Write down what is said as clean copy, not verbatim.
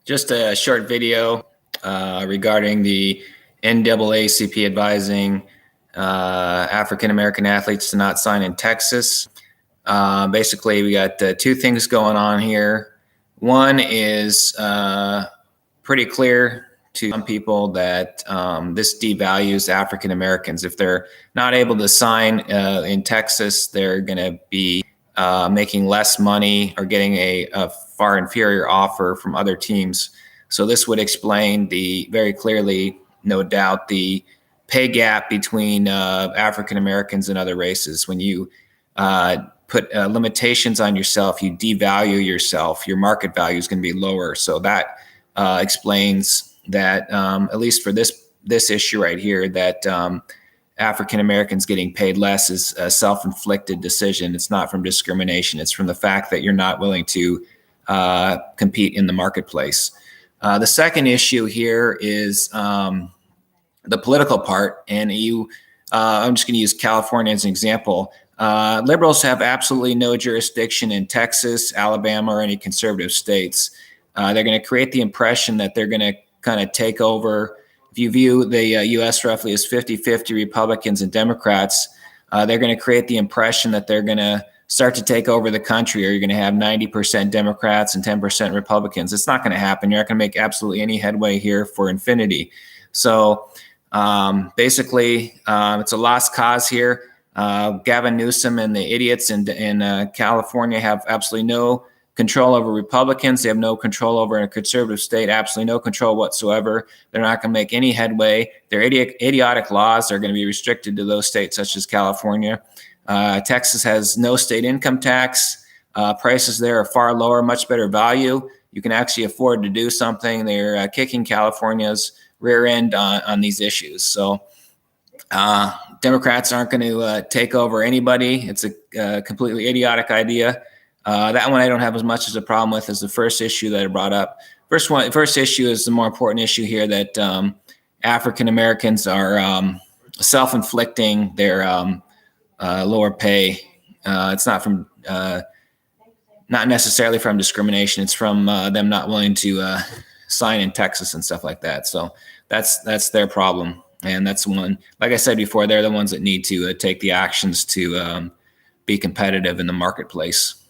Just a short video regarding the NAACP advising African American athletes to not sign in Texas. Basically, we got two things going on here. One is pretty clear to some people that this devalues African Americans. If they're not able to sign in Texas, they're going to be making less money or getting a far inferior offer from other teams. So this would explain very clearly, no doubt, the pay gap between African Americans and other races. When you put limitations on yourself, you devalue yourself, your market value is going to be lower. So that explains that, at least for this issue right here, that African Americans getting paid less is a self-inflicted decision. It's not from discrimination. It's from the fact that you're not willing to compete in the marketplace. The second issue here is the political part, and I'm just going to use California as an example. Liberals have absolutely no jurisdiction in Texas, Alabama, or any conservative states. They're going to create the impression that they're going to kind of take over. If you view the U.S. roughly as 50-50 Republicans and Democrats, they're going to create the impression that they're going to start to take over the country, or you're going to have 90% Democrats and 10% Republicans. It's not going to happen. You're not going to make absolutely any headway here for infinity. So basically, it's a lost cause here. Gavin Newsom and the idiots in California have absolutely no control over Republicans. They have no control over a conservative state, absolutely no control whatsoever. They're not going to make any headway. Their idiotic laws are going to be restricted to those states such as California. Texas has no state income tax. Prices there are far lower, much better value. You can actually afford to do something. They're kicking California's rear end on these issues. So Democrats aren't going to take over anybody. It's a completely idiotic idea. That one I don't have as much as a problem with as the first issue that I brought up. First issue is the more important issue here, that African Americans are self-inflicting their lower pay. It's not necessarily from discrimination. It's from them not willing to sign in Texas and stuff like that. So that's their problem, and that's one. Like I said before, they're the ones that need to take the actions to be competitive in the marketplace.